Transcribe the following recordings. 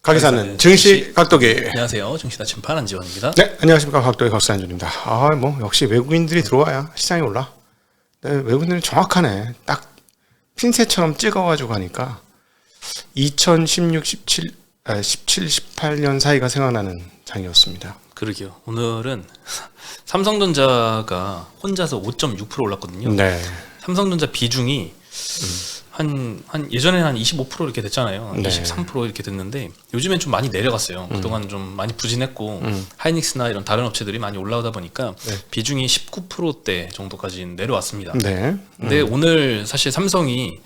가게사는 증시 각도기. 안녕하세요. 증시나 침판 안지원입니다. 네, 안녕하십니까. 각도기 각산준입니다. 뭐 역시 외국인들이 들어와야 시장이 올라. 네, 외국인들은 정확하네. 딱 핀셋처럼 찍어가지고 하니까 2016, 17, 18년 사이가 생각나는 장이었습니다. 그러게요. 오늘은 삼성전자가 혼자서 5.6% 올랐거든요. 네. 삼성전자 비중이 한 예전에는 한 25% 이렇게 됐잖아요. 네. 23% 이렇게 됐는데 요즘엔 좀 많이 내려갔어요. 그동안 좀 많이 부진했고 하이닉스나 이런 다른 업체들이 많이 올라오다 보니까 네. 비중이 19%대 정도까지 내려왔습니다. 네. 근데 오늘 사실 삼성이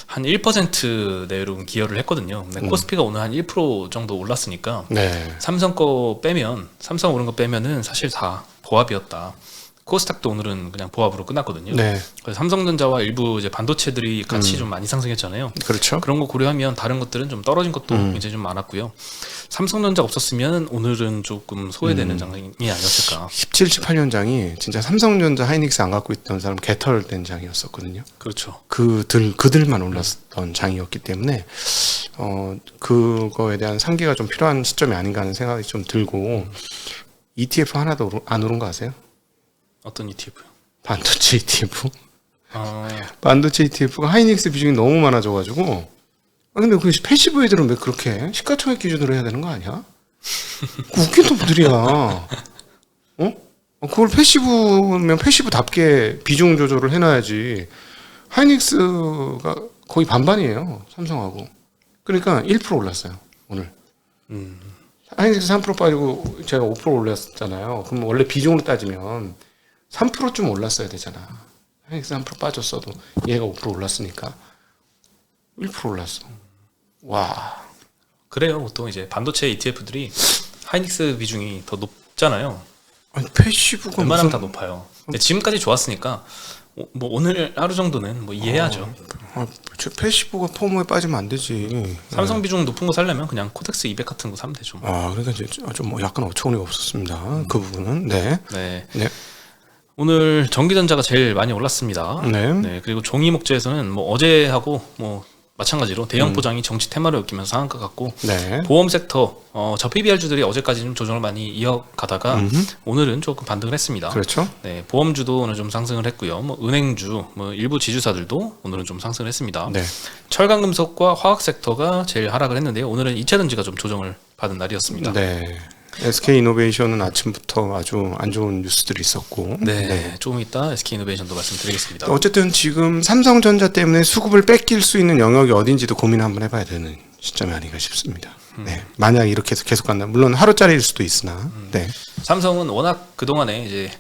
한 1% 내로 기여를 했거든요. 근데 코스피가 오늘 한 1% 정도 올랐으니까 네. 삼성 오른 거 빼면은 사실 다 보합이었다. 코스닥도 오늘은 그냥 보합으로 끝났거든요. 네. 그래서 삼성전자와 일부 이제 반도체들이 같이 좀 많이 상승했잖아요. 그렇죠. 그런 거 고려하면 다른 것들은 좀 떨어진 것도 굉장히 좀 많았고요. 삼성전자 없었으면 오늘은 조금 소외되는 장면이 아니었을까. 17, 18년 장이 진짜 삼성전자, 하이닉스 안 갖고 있던 사람 개털된 장이었었거든요. 그렇죠. 그들만 올랐던 장이었기 때문에 그거에 대한 상기가 좀 필요한 시점이 아닌가 하는 생각이 좀 들고 ETF 하나도 안 오른 거 아세요? 어떤 ETF요? 반도체 ETF. 반도체 ETF가 하이닉스 비중이 너무 많아져가지고 근데 그 패시브 애들은 왜 그렇게 시가총액 기준으로 해야 되는 거 아니야? 웃긴 놈들이야. 그걸 패시브면 패시브답게 비중 조절을 해놔야지. 하이닉스가 거의 반반이에요. 삼성하고. 그러니까 1% 올랐어요. 오늘. 하이닉스 3% 빠지고 제가 5% 올렸잖아요. 그럼 원래 비중으로 따지면 3%쯤 올랐어야 되잖아. 하이닉스 3% 빠졌어도 얘가 5% 올랐으니까 1% 올랐어. 와. 그래요. 보통 이제 반도체 ETF들이 하이닉스 비중이 더 높잖아요. 아니 패시브가 웬만하면 무슨... 다 높아요. 근데 지금까지 좋았으니까 뭐 오늘 하루 정도는 뭐 이해하죠. 패시브가 포모에 빠지면 안 되지. 삼성 비중 높은 거 살려면 그냥 코덱스 200 같은 거 사면 되죠. 그러니까 이제 좀 뭐 약간 어처구니가 없었습니다. 그 부분은. 네. 네. 네. 오늘 전기전자가 제일 많이 올랐습니다. 네. 네. 그리고 종이 목재에서는 뭐 어제하고 뭐 마찬가지로 대형 포장이 정치 테마를 엮이면서 상한가 같고 네. 보험 섹터 저 PBR주들이 어제까지 좀 조정을 많이 이어가다가 오늘은 조금 반등을 했습니다. 그렇죠. 네, 보험주도 오늘 좀 상승을 했고요. 뭐 은행주, 뭐 일부 지주사들도 오늘은 좀 상승을 했습니다. 네. 철강금속과 화학 섹터가 제일 하락을 했는데요. 오늘은 이차전지가 좀 조정을 받은 날이었습니다. 네. SK이노베이션은 아침부터 아주 안 좋은 뉴스들이 있었고. 네, 조금 이따 SK이노베이션도 말씀드리겠습니다. 어쨌든 지금 삼성전자 때문에 수급을 뺏길 수 있는 영역이 어딘지도 고민 한번 해봐야 되는 시점이 아닌가 싶습니다. 네. 만약 이렇게 해서 계속 간다. 물론 하루짜리일 수도 있으나. 네. 삼성은 워낙 그동안에 이제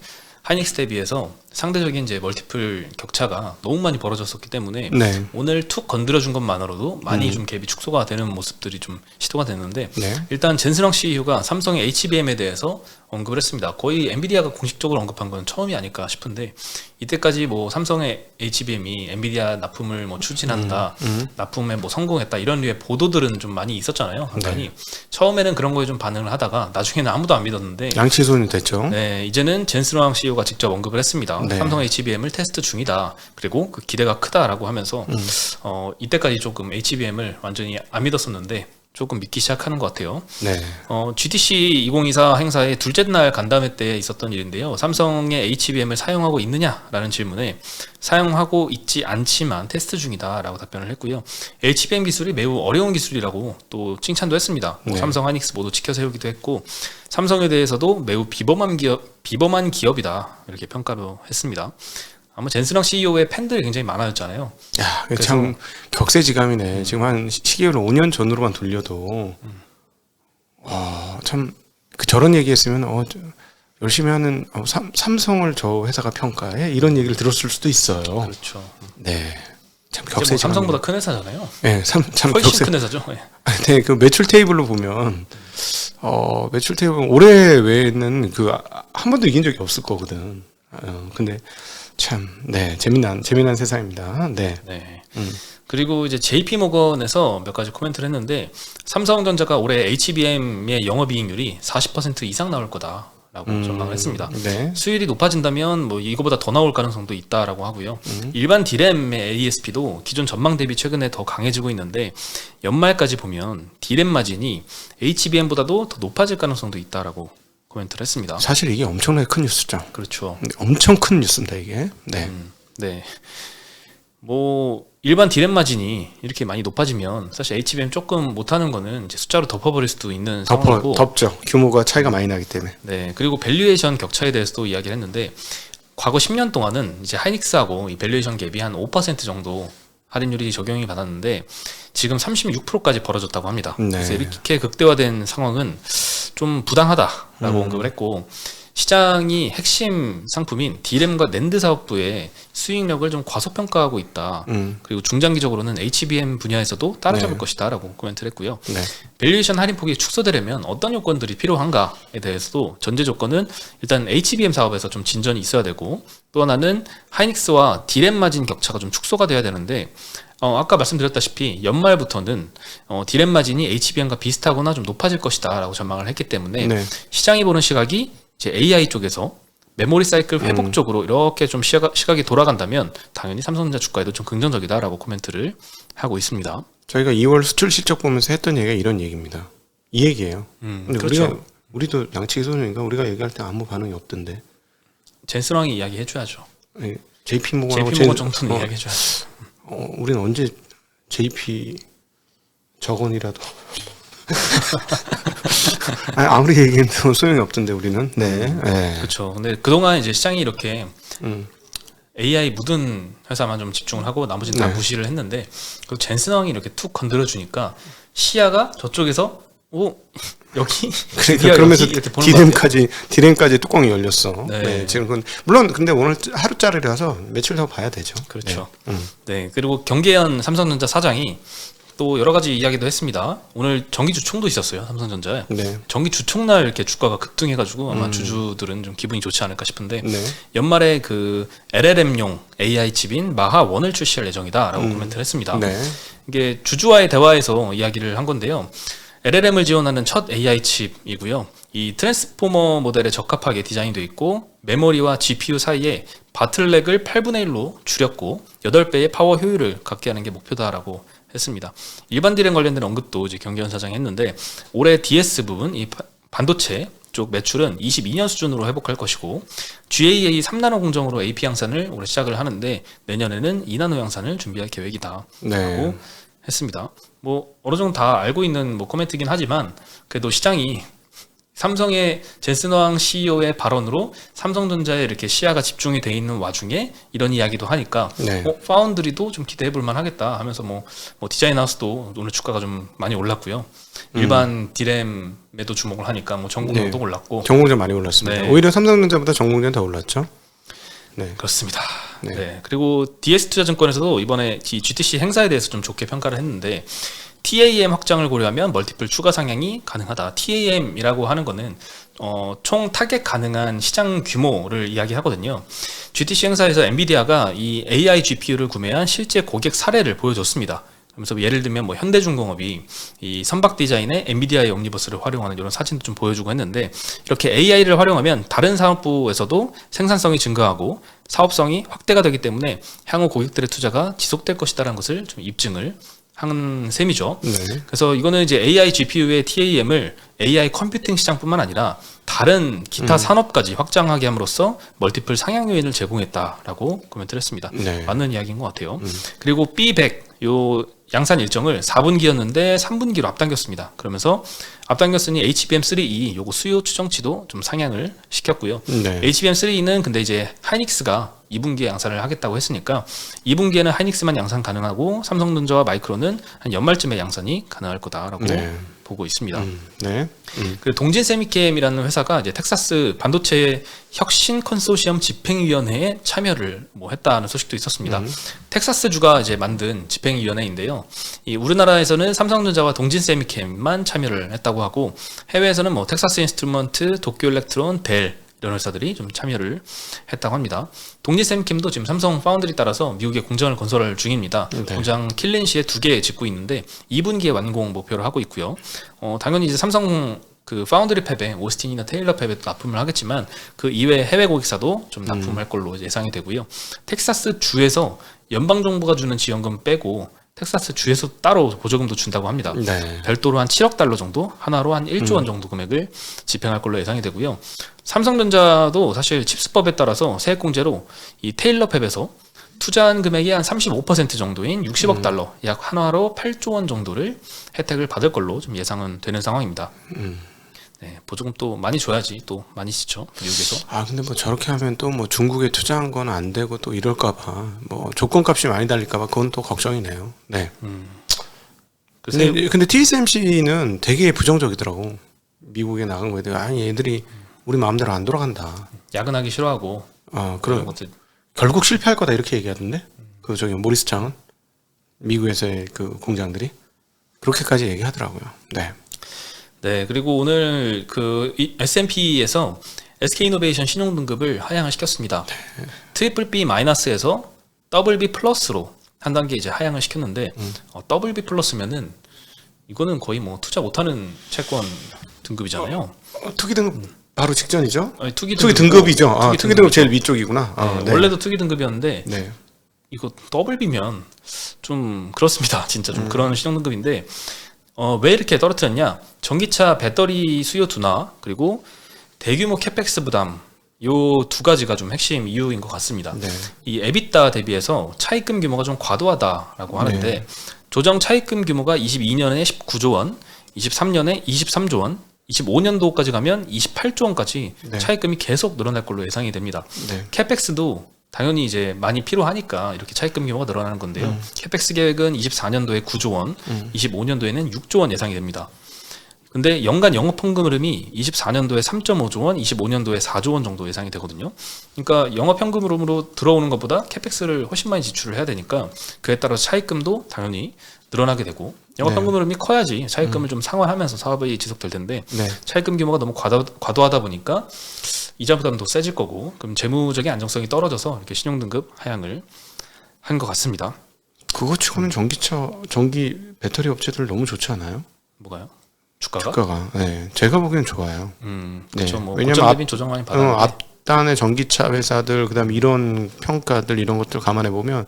하이닉스에 비해서 상대적인 이제 멀티플 격차가 너무 많이 벌어졌었기 때문에 네. 오늘 툭 건드려준 것만으로도 많이 좀 갭이 축소가 되는 모습들이 좀 시도가 됐는데 네. 일단 젠스랑 CEO가 삼성의 HBM에 대해서 언급을 했습니다. 거의 엔비디아가 공식적으로 언급한 건 처음이 아닐까 싶은데 이때까지 뭐 삼성의 HBM이 엔비디아 납품을 뭐 추진한다, 납품에 뭐 성공했다 이런 류의 보도들은 좀 많이 있었잖아요. 한간이 네. 처음에는 그런 거에 좀 반응을 하다가 나중에는 아무도 안 믿었는데 양치손이 됐죠. 네, 이제는 젠스랑 CEO가 직접 언급을 했습니다. 네. 삼성 HBM을 테스트 중이다. 그리고 그 기대가 크다라고 하면서 이때까지 조금 HBM을 완전히 안 믿었었는데 조금 믿기 시작하는 것 같아요. 네. GTC 2024 행사의 둘째 날 간담회 때 있었던 일인데요. 삼성의 HBM을 사용하고 있느냐라는 질문에 사용하고 있지 않지만 테스트 중이다라고 답변을 했고요. HBM 기술이 매우 어려운 기술이라고 또 칭찬도 했습니다. 네. 삼성, 하이닉스 모두 지켜 세우기도 했고 삼성에 대해서도 매우 비범한 기업이다 이렇게 평가도 했습니다. 아마 젠스랑 CEO의 팬들이 굉장히 많아졌잖아요. 야, 참 격세지감이네. 지금 한 시기를 5년 전으로만 돌려도 참 저런 얘기했으면 열심히 하는 삼성을 저 회사가 평가해 이런 얘기를 들었을 수도 있어요. 그렇죠. 네, 참 뭐 격세지감. 삼성보다 큰 회사잖아요. 네, 참 훨씬 큰 회사죠. 네. 네, 그 매출 테이블로 보면 매출 테이블 올해 외에는 그 한 번도 이긴 적이 없을 거거든. 근데 참, 네, 재미난 세상입니다. 네. 네. 그리고 이제 JP 모건에서 몇 가지 코멘트를 했는데 삼성전자가 올해 HBM의 영업이익률이 40% 이상 나올 거다 전망을 했습니다. 네. 수율이 높아진다면 뭐 이거보다 더 나올 가능성도 있다라고 하고요. 일반 D램의 ASP도 기존 전망 대비 최근에 더 강해지고 있는데 연말까지 보면 D램 마진이 HBM보다도 더 높아질 가능성도 있다라고 코멘트를 했습니다. 사실 이게 엄청나게 큰 뉴스죠. 그렇죠. 엄청 큰 뉴스입니다 이게. 네. 네. 뭐 일반 D램 마진이 이렇게 많이 높아지면 사실 HBM 조금 못하는 거는 이제 숫자로 덮어버릴 수도 있는 상황이고 덮죠. 규모가 차이가 많이 나기 때문에. 네, 그리고 밸류에이션 격차에 대해서도 이야기를 했는데 과거 10년 동안은 이제 하이닉스하고 이 밸류에이션 갭이 한 5% 정도 할인율이 적용이 받았는데 지금 36%까지 벌어졌다고 합니다. 네. 그래서 이렇게 극대화된 상황은 좀 부당하다라고 언급을 했고 시장이 핵심 상품인 D램과 낸드 사업부의 수익력을 좀 과소평가하고 있다. 그리고 중장기적으로는 HBM 분야에서도 따라잡을 네. 것이다라고 코멘트를 했고요. 네. 밸류에이션 할인폭이 축소되려면 어떤 요건들이 필요한가에 대해서도 전제 조건은 일단 HBM 사업에서 좀 진전이 있어야 되고 또 하나는 하이닉스와 D램 마진 격차가 좀 축소가 돼야 되는데 아까 말씀드렸다시피 연말부터는 D램 마진이 HBM과 비슷하거나 좀 높아질 것이다라고 전망을 했기 때문에 네. 시장이 보는 시각이 이제 AI 쪽에서 메모리 사이클 회복 쪽으로 이렇게 좀 시각이 돌아간다면 당연히 삼성전자 주가에도 좀 긍정적이다라고 코멘트를 하고 있습니다. 저희가 2월 수출 실적 보면서 했던 얘기가 이런 얘기입니다. 이 얘기예요. 근데 그렇죠. 우리도 양치기 소년인가 우리가 얘기할 때 아무 반응이 없던데. 젠스랑이 이야기해줘야죠. JP 모건하고 JP 모건 정도는 이야기해줘야죠. 우리는 언제 JP 저건이라도 아무리 얘기해도 소용이 없던데 우리는. 네. 네. 그렇죠. 근데 그동안 이제 시장이 이렇게 음. AI 묻은 회사만 좀 집중을 하고 나머지는 다 네. 무시를 했는데 그 젠스랑이 이렇게 툭 건드려 주니까 시야가 저쪽에서 여기 그러니까 그러면서 여기 이렇게 보는 것 같아요. 디램까지 뚜껑이 열렸어. 네. 네. 지금 물론 근데 오늘 하루짜리라서 며칠 더 봐야 되죠. 그렇죠. 네. 네. 그리고 경계현 삼성전자 사장이 또 여러 가지 이야기도 했습니다. 오늘 정기 주총도 있었어요. 삼성전자에. 네. 정기 주총날 이렇게 주가가 급등해가지고 아마 주주들은 좀 기분이 좋지 않을까 싶은데 네. 연말에 그 LLM용 AI 칩인 마하 1을 출시할 예정이다라고 코멘트를 했습니다. 네. 이게 주주와의 대화에서 이야기를 한 건데요. LLM을 지원하는 첫 AI 칩이고요. 이 트랜스포머 모델에 적합하게 디자인되어 있고 메모리와 GPU 사이에 바틀렉을 8분의 1로 줄였고 8배의 파워 효율을 갖게 하는 게 목표다라고 했습니다. 일반 D램 관련된 언급도 이제 경계현 사장이 했는데 올해 DS 부분 이 반도체 쪽 매출은 22년 수준으로 회복할 것이고 GAA 3나노 공정으로 AP 양산을 올해 시작을 하는데 내년에는 2나노 양산을 준비할 계획이다라고 네. 했습니다. 뭐 어느 정도 다 알고 있는 뭐 코멘트긴 하지만 그래도 시장이 삼성의 젠슨왕 CEO의 발언으로 삼성전자에 이렇게 시야가 집중이 돼 있는 와중에 이런 이야기도 하니까 네. 파운드리도 좀 기대해 볼 만하겠다 하면서 뭐 디자인 하우스도 오늘 주가가 좀 많이 올랐고요. 일반 D램에도 주목을 하니까 뭐 전공정도 네. 올랐고 전공전 많이 올랐습니다. 네. 오히려 삼성전자보다 전공전 더 올랐죠. 네. 그렇습니다. 네. 네. 그리고 DS투자증권에서도 이번에 GTC 행사에 대해서 좀 좋게 평가를 했는데 TAM 확장을 고려하면 멀티플 추가 상향이 가능하다. TAM이라고 하는 거는 총 타겟 가능한 시장 규모를 이야기하거든요. GTC 행사에서 엔비디아가 이 AI GPU를 구매한 실제 고객 사례를 보여줬습니다. 그래서 예를 들면 뭐 현대중공업이 이 선박 디자인에 엔비디아의 옴니버스를 활용하는 이런 사진도 좀 보여주고 했는데 이렇게 AI를 활용하면 다른 사업부에서도 생산성이 증가하고 사업성이 확대가 되기 때문에 향후 고객들의 투자가 지속될 것이다라는 것을 좀 입증을 한 셈이죠. 네. 그래서 이거는 이제 AI GPU의 TAM을 AI 컴퓨팅 시장뿐만 아니라 다른 기타 산업까지 확장하게 함으로써 멀티플 상향 요인을 제공했다라고 코멘트를 했습니다. 네. 맞는 이야기인 것 같아요. 그리고 B100 요 양산 일정을 4분기였는데 3분기로 앞당겼습니다. 그러면서 앞당겼으니 HBM3E 요거 수요 추정치도 좀 상향을 시켰고요. 네. HBM3E는 근데 이제 하이닉스가 2분기에 양산을 하겠다고 했으니까 2분기에는 하이닉스만 양산 가능하고 삼성전자와 마이크론은 한 연말쯤에 양산이 가능할 거다라고 네. 보고 있습니다. 네. 그리고 동진세미캠이라는 회사가 이제 텍사스 반도체 혁신 컨소시엄 집행위원회에 참여를 했다는 소식도 있었습니다. 텍사스주가 이제 만든 집행위원회인데요. 이 우리나라에서는 삼성전자와 동진세미캠만 참여를 했다고 하고 해외에서는 뭐 텍사스 인스트루먼트, 도쿄 일렉트론, 델 이런 회사들이 좀 참여를 했다고 합니다. 동진세미캠도 지금 삼성 파운드리 따라서 미국에 공장을 건설 중입니다. 네. 공장 킬린시에 2개 짓고 있는데 2분기에 완공 목표를 하고 있고요. 당연히 이제 삼성 그 파운드리 팹에 오스틴이나 테일러 팹에도 납품을 하겠지만 그 이외 해외 고객사도 좀 납품할 걸로 예상이 되고요. 텍사스 주에서 연방 정부가 주는 지원금 빼고 텍사스 주에서 따로 보조금도 준다고 합니다. 네. 별도로 한 7억 달러 정도, 하나로 한 1조 원 정도 금액을 집행할 걸로 예상이 되고요. 삼성전자도 사실 칩스법에 따라서 세액공제로 이 테일러 팹에서 투자한 금액이 한 35% 정도인 60억 달러, 약 한화로 8조 원 정도를 혜택을 받을 걸로 좀 예상은 되는 상황입니다. 네, 보조금 또 많이 줘야지 또 많이 쓰죠, 미국에서. 아 근데 뭐 저렇게 하면 또 뭐 중국에 투자한 건 안 되고 또 이럴까봐 뭐 조건값이 많이 달릴까봐 그건 또 걱정이네요. 네. 글쎄요. 근데 TSMC는 되게 부정적이더라고. 미국에 나간 거에 대해 아니 얘들이 우리 마음대로 안 돌아간다. 야근하기 싫어하고 그런 것들. 결국 실패할 거다 이렇게 얘기하던데. 그 저기 모리스 창은 미국에서의 그 공장들이 그렇게까지 얘기하더라고요. 네. 네, 그리고 오늘 그 S&P에서 SK이노베이션 신용 등급을 하향을 시켰습니다. 트리플 B 마이너스에서 더블 B 플러스로 한 단계 이제 하향을 시켰는데 더블 B 플러스면은 이거는 거의 뭐 투자 못하는 채권 등급이잖아요. 투기 등급 바로 직전이죠? 아니, 투기 등급이죠. 투기 등급 제일 등급이죠. 위쪽이구나. 네, 원래도 투기 등급이었는데 네. 이거 더블 B면 좀 그렇습니다. 진짜 좀 그런 신용 등급인데 왜 이렇게 떨어뜨렸냐? 전기차 배터리 수요 둔화 그리고 대규모 캐펙스 부담 요 두 가지가 좀 핵심 이유인 것 같습니다. 네. 이 에비타 대비해서 차입금 규모가 좀 과도하다라고 하는데 네. 조정 차입금 규모가 22년에 19조 원, 23년에 23조 원, 25년도까지 가면 28조 원까지 네. 차입금이 계속 늘어날 걸로 예상이 됩니다. 네. 캐펙스도 당연히 이제 많이 필요하니까 이렇게 차입금 규모가 늘어나는 건데요. 캐펙스 계획은 24년도에 9조 원, 25년도에는 6조 원 예상이 됩니다. 근데 연간 영업 현금 흐름이 24년도에 3.5조 원, 25년도에 4조 원 정도 예상이 되거든요. 그러니까 영업 현금 흐름으로 들어오는 것보다 캐펙스를 훨씬 많이 지출을 해야 되니까 그에 따라서 차입금도 당연히 늘어나게 되고 영업 네. 현금 흐름이 커야지 차입금을 좀 상환하면서 사업이 지속될 텐데 네. 차입금 규모가 너무 과도하다 보니까 이자 부담도 세질 거고 그럼 재무적인 안정성이 떨어져서 이렇게 신용 등급 하향을 한 것 같습니다. 그거 치고는 전기 배터리 업체들 너무 좋지 않아요? 뭐가요? 주가가? 주가가. 네. 제가 보기엔 좋아요. 그렇죠. 네. 뭐 왜냐면 고점 대비 조정 많이 받았는데 앞단의 전기차 회사들 그다음에 이런 평가들 이런 것들 감안해 보면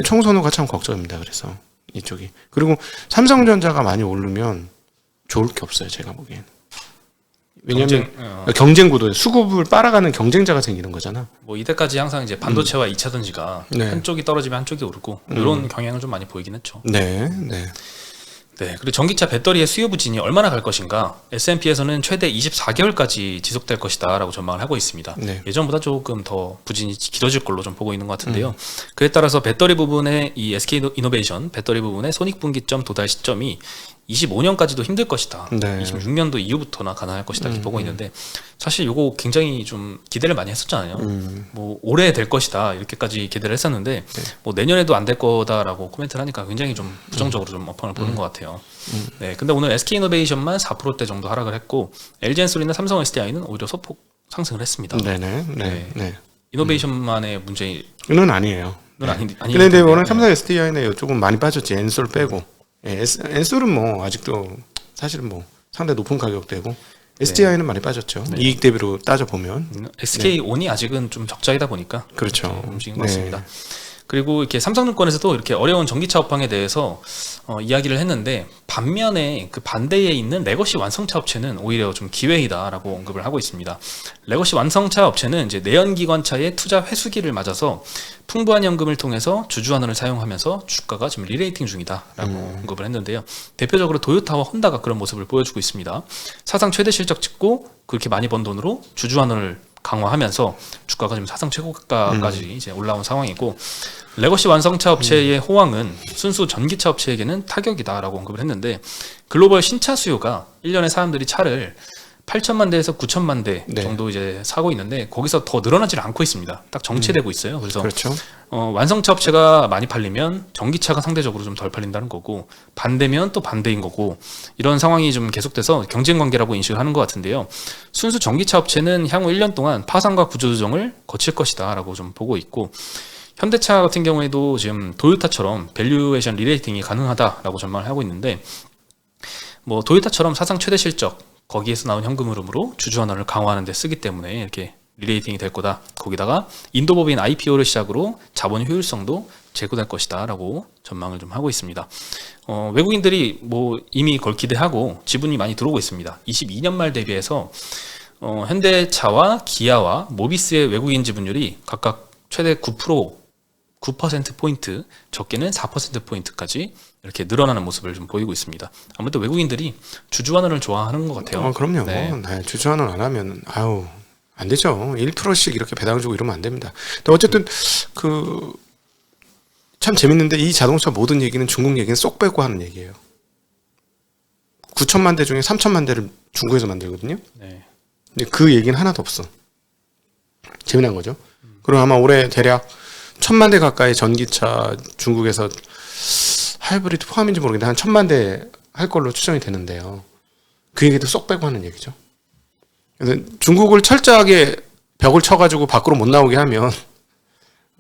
총선호가 참 걱정입니다. 그래서 이쪽이 그리고 삼성전자가 많이 오르면 좋을 게 없어요. 제가 보기엔. 왜냐면 경쟁 구도에 수급을 빨아가는 경쟁자가 생기는 거잖아. 뭐 이때까지 항상 이제 반도체와 2차 전지가 네. 한쪽이 떨어지면 한쪽이 오르고 이런 경향을 좀 많이 보이긴 했죠. 네, 네. 네, 그리고 전기차 배터리의 수요 부진이 얼마나 갈 것인가? S&P에서는 최대 24개월까지 지속될 것이다라고 전망을 하고 있습니다. 네. 예전보다 조금 더 부진이 길어질 걸로 좀 보고 있는 것 같은데요. 그에 따라서 배터리 부분의 이 SK이노베이션 배터리 부분의 손익분기점 도달 시점이 25년까지도 힘들 것이다. 네. 26년도 이후부터나 가능할 것이다 이렇게 보고 있는데 사실 요거 굉장히 좀 기대를 많이 했었잖아요. 뭐 올해 될 것이다 이렇게까지 기대를 했었는데 뭐 내년에도 안 될 거다라고 코멘트를 하니까 굉장히 좀 부정적으로 좀 업황을 보는 것 같아요. 네, 근데 오늘 SK이노베이션만 4%대 정도 하락을 했고 LG엔솔이나 삼성 SDI는 오히려 소폭 상승을 했습니다. 네네. 네. 네. 이노베이션만의 문제는 이건 아니에요. 아닌데. 근데 워낙 삼성 SDI는 조금 많이 빠졌지. 엔솔 빼고. 엔솔은 뭐 아직도 사실은 뭐 상당히 높은 가격대고 SDI는 많이 빠졌죠. 이익 대비로 따져 보면. SK온이 아직은 좀 적자이다 보니까 그렇죠. 이렇게 움직인 것 같습니다. 그리고 이렇게 삼성증권에서도 이렇게 어려운 전기차 업황에 대해서 이야기를 했는데 반면에 그 반대에 있는 레거시 완성차 업체는 오히려 좀 기회이다라고 언급을 하고 있습니다. 레거시 완성차 업체는 이제 내연기관차의 투자 회수기를 맞아서 풍부한 연금을 통해서 주주환원을 사용하면서 주가가 지금 리레이팅 중이다라고 언급을 했는데요. 대표적으로 도요타와 혼다가 그런 모습을 보여주고 있습니다. 사상 최대 실적 찍고 그렇게 많이 번 돈으로 주주환원을 강화하면서 주가가 지금 사상 최고가까지 이제 올라온 상황이고 레거시 완성차 업체의 호황은 순수 전기차 업체에게는 타격이다라고 언급을 했는데 글로벌 신차 수요가 1년에 사람들이 차를 8천만 대에서 9천만 대 정도 이제 사고 있는데 거기서 더 늘어나질 않고 있습니다. 딱 정체되고 있어요. 그래서 그렇죠. 완성차 업체가 많이 팔리면 전기차가 상대적으로 좀 덜 팔린다는 거고 반대면 또 반대인 거고 이런 상황이 좀 계속돼서 경쟁 관계라고 인식을 하는 것 같은데요. 순수 전기차 업체는 향후 1년 동안 파산과 구조조정을 거칠 것이다라고 좀 보고 있고 현대차 같은 경우에도 지금 도요타처럼 밸류에이션 리레이팅이 가능하다라고 전망을 하고 있는데 뭐 도요타처럼 사상 최대 실적 거기에서 나온 현금 흐름으로 주주 환원을 강화하는 데 쓰기 때문에 이렇게 리레이팅이 될 거다. 거기다가 인도 법인 IPO를 시작으로 자본 효율성도 제고될 것이다 라고 전망을 좀 하고 있습니다. 외국인들이 뭐 이미 걸 기대하고 지분이 많이 들어오고 있습니다. 22년 말 대비해서 현대차와 기아와 모비스의 외국인 지분율이 각각 최대 9%포인트, 적게는 4%포인트까지 이렇게 늘어나는 모습을 좀 보이고 있습니다. 아무래도 외국인들이 주주환원을 좋아하는 것 같아요. 그럼요. 네. 네, 주주환원 안 하면 안 되죠. 1%씩 이렇게 배당 주고 이러면 안 됩니다. 근데 어쨌든 참 재밌는데 이 자동차 모든 얘기는 중국 얘기는 쏙 빼고 하는 얘기예요. 9천만 대 중에 3천만 대를 중국에서 만들거든요. 네. 근데 그 얘기는 하나도 없어. 재미난 거죠. 그리고 아마 올해 대략 1,000만 대 가까이 전기차 중국에서 하이브리드 포함인지 모르겠는데 한 1,000만 대 할 걸로 추정이 되는데요. 그 얘기도 쏙 빼고 하는 얘기죠. 그래서 중국을 철저하게 벽을 쳐가지고 밖으로 못 나오게 하면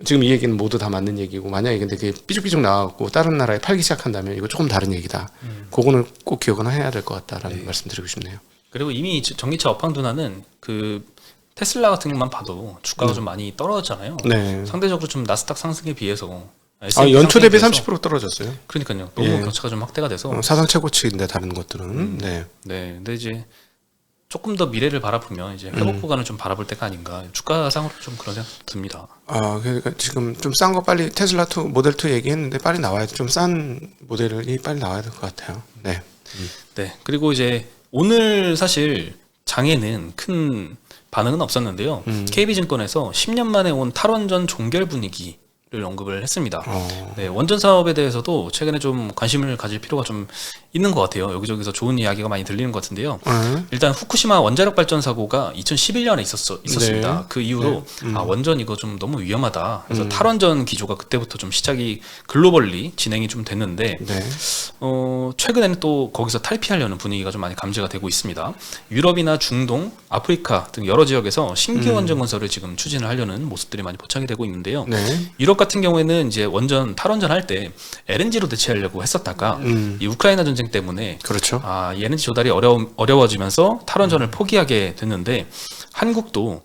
지금 이 얘기는 모두 다 맞는 얘기고 만약에 근데 그게 삐죽삐죽 나와갖고 다른 나라에 팔기 시작한다면 이거 조금 다른 얘기다. 그거는 꼭 기억은 해야 될 것 같다라는 말씀 드리고 싶네요. 그리고 이미 전기차 업황 둔화는 그 테슬라 같은 것만 봐도 주가가 좀 많이 떨어졌잖아요. 네. 상대적으로 좀 나스닥 상승에 비해서 연초 대비 30% 떨어졌어요. 그러니까요. 너무 격차가 좀 확대가 돼서 사상 최고치인데 다른 것들은 네. 근데 이제 조금 더 미래를 바라보면 이제 회복 구간을 좀 바라볼 때가 아닌가. 주가상으로 좀 그런 생각 듭니다. 그러니까 지금 좀 싼 거 빨리 테슬라 2 모델 2 얘기했는데 빨리 나와야 돼. 좀 싼 모델이 빨리 나와야 될 것 같아요. 네. 네. 그리고 이제 오늘 사실 장에는 큰 반응은 없었는데요. KB증권에서 10년 만에 온 탈원전 종결 분위기를 언급을 했습니다. 네, 원전 사업에 대해서도 최근에 좀 관심을 가질 필요가 좀 있는 것 같아요. 여기저기서 좋은 이야기가 많이 들리는 것 같은데요. 일단 후쿠시마 원자력 발전 사고가 2011년에 있었습니다. 네. 그 이후로 원전 이거 좀 너무 위험하다. 그래서 탈원전 기조가 그때부터 좀 시작이 글로벌리 진행이 좀 됐는데 네. 최근에는 또 거기서 탈피하려는 분위기가 좀 많이 감지가 되고 있습니다. 유럽이나 중동, 아프리카 등 여러 지역에서 신규 원전 건설을 지금 추진을 하려는 모습들이 많이 포착이 되고 있는데요. 네. 유럽 같은 경우에는 이제 탈원전 할 때 LNG로 대체하려고 했었다가 이 우크라이나 전쟁 때문에 그렇죠. 이 에너지 조달이 어려워지면서 탈원전을 포기하게 됐는데 한국도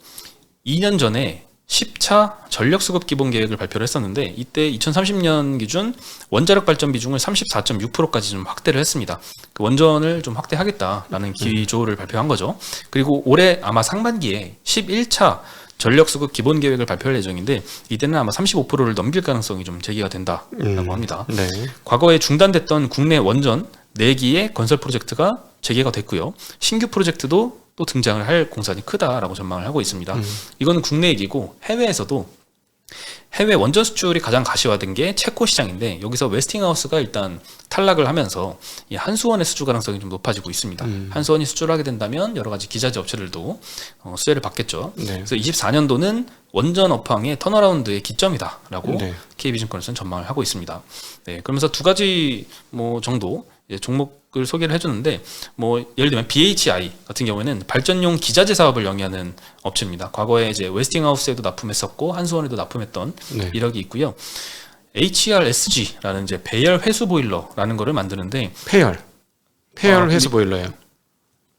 2년 전에 10차 전력 수급 기본 계획을 발표를 했었는데 이때 2030년 기준 원자력 발전 비중을 34.6%까지 좀 확대를 했습니다. 그 원전을 좀 확대하겠다라는 기조를 발표한 거죠. 그리고 올해 아마 상반기에 11차 전력 수급 기본 계획을 발표할 예정인데 이때는 아마 35%를 넘길 가능성이 좀 제기가 된다라고 합니다. 네. 과거에 중단됐던 국내 원전 4기의 건설 프로젝트가 재개가 됐고요. 신규 프로젝트도 또 등장을 할 공산이 크다라고 전망을 하고 있습니다. 이거는 국내 얘기고 해외 원전 수출이 가장 가시화된 게 체코 시장인데 여기서 웨스팅하우스가 일단 탈락을 하면서 이 한수원의 수주 가능성이 좀 높아지고 있습니다. 한수원이 수주를 하게 된다면 여러 가지 기자재 업체들도 수혜를 받겠죠. 네. 그래서 24년도는 원전 업황의 턴어라운드의 기점이다라고 네. KB증권에서는 전망을 하고 있습니다. 네, 그러면서 두 가지 정도 종목을 소개를 해주는데 예를 들면 BHI 같은 경우에는 발전용 기자재 사업을 영위하는 업체입니다. 과거에 이제 웨스팅하우스에도 납품했었고 한수원에도 납품했던 네. 이력이 있고요. HRSG라는 이제 배열 회수 보일러라는 거를 만드는데 폐열 회수 보일러예요.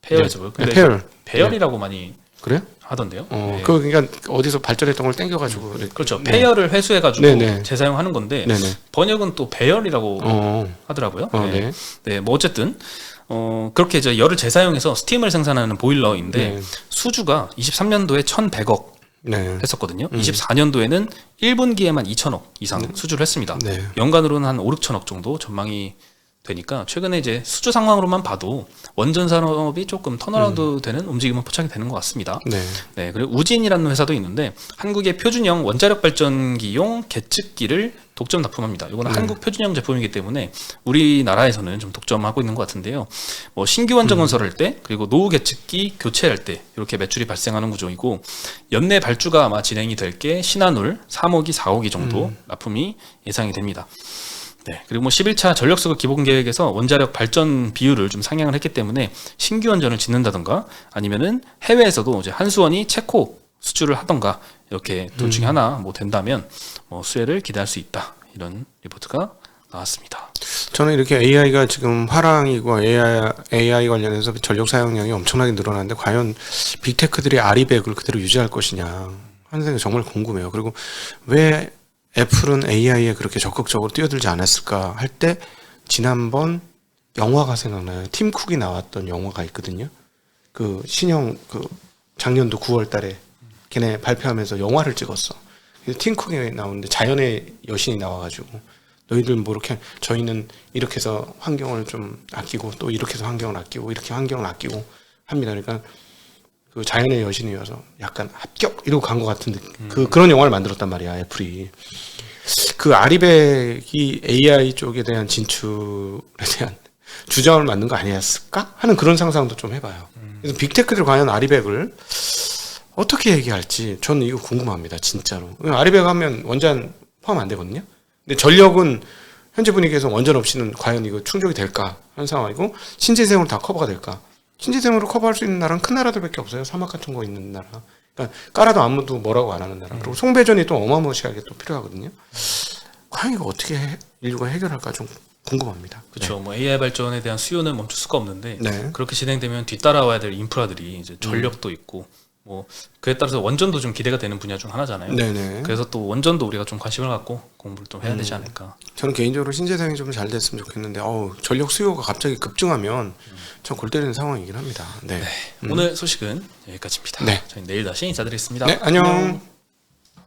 배열 네. 회수 보일러. 네, 근데 배열이라고 많이 그래요? 하던데요. 네. 그러니까 어디서 발전했던 걸 땡겨가지고 그렇죠. 네. 폐열을 회수해가지고 네네. 재사용하는 건데 네네. 번역은 또 배열이라고 하더라고요. 네. 네, 어쨌든 그렇게 이제 열을 재사용해서 스팀을 생산하는 보일러인데 네. 수주가 23년도에 1,100억 네. 했었거든요. 24년도에는 1분기에만 2,000억 이상 수주를 했습니다. 네. 연간으로는 한 5, 6천억 정도 전망이 되니까 최근에 이제 수주 상황으로만 봐도 원전 산업이 조금 턴어라운드 되는 움직임은 포착이 되는 것 같습니다. 네. 네, 그리고 우진이라는 회사도 있는데 한국의 표준형 원자력 발전기용 계측기를 독점 납품합니다. 이거는 한국 표준형 제품이기 때문에 우리나라에서는 좀 독점하고 있는 것 같은데요. 신규 원전 건설할 때 그리고 노후 계측기 교체할 때 이렇게 매출이 발생하는 구조이고 연내 발주가 아마 진행이 될 게 신한울 3호기, 4호기 정도 납품이 예상이 됩니다. 네, 그리고 11차 전력수급 기본 계획에서 원자력 발전 비율을 좀 상향을 했기 때문에 신규 원전을 짓는다던가 아니면은 해외에서도 이제 한수원이 체코 수주를 하던가 이렇게 둘 중에 하나 된다면 수혜를 기대할 수 있다. 이런 리포트가 나왔습니다. 저는 이렇게 AI가 지금 화랑이고 AI 관련해서 전력 사용량이 엄청나게 늘어나는데 과연 빅테크들이 아리백을 그대로 유지할 것이냐 하는 생각이 정말 궁금해요. 그리고 왜 애플은 AI에 그렇게 적극적으로 뛰어들지 않았을까 할 때 지난번 영화가 생각나요. 팀 쿡이 나왔던 영화가 있거든요. 그 신형 그 작년도 9월 달에 걔네 발표하면서 영화를 찍었어. 그래서 팀 쿡이 나오는데 자연의 여신이 나와가지고 너희들 뭐 이렇게 저희는 이렇게 해서 환경을 좀 아끼고 또 이렇게 해서 환경을 아끼고 이렇게 환경을 아끼고 합니다. 그러니까 그 자연의 여신이어서 약간 합격 이러고 간 것 같은 그런 영화를 만들었단 말이야 애플이. 그 아리백이 AI 쪽에 대한 진출에 대한 주장을 만든 거 아니었을까 하는 그런 상상도 좀 해봐요. 그래서 빅테크들 과연 아리백을 어떻게 얘기할지 저는 이거 궁금합니다 진짜로. 아리백 하면 원전 포함 안 되거든요. 근데 전력은 현재 분위기에서 원전 없이는 과연 이거 충족이 될까 하는 상황이고 신재생으로 다 커버가 될까? 신재생으로 커버할 수 있는 나라는 큰 나라들밖에 없어요. 사막 같은 거 있는 나라. 그러니까 깔아도 아무도 뭐라고 안 하는 나라. 그리고 송배전이 또 어마무시하게 또 필요하거든요. 과연 이거 어떻게 인류가 해결할까 좀 궁금합니다. 그렇죠. 뭐 AI 발전에 대한 수요는 멈출 수가 없는데 네. 그렇게 진행되면 뒤따라와야 될 인프라들이 이제 전력도 있고 뭐 그에 따라서 원전도 좀 기대가 되는 분야 중 하나잖아요. 네네. 그래서 또 원전도 우리가 좀 관심을 갖고 공부를 좀 해야 되지 않을까. 저는 개인적으로 신재생이 좀 잘 됐으면 좋겠는데 전력 수요가 갑자기 급증하면 참 골 때리는 상황이긴 합니다. 네. 오늘 소식은 여기까지입니다. 네. 저희 내일 다시 인사드리겠습니다. 네, 안녕.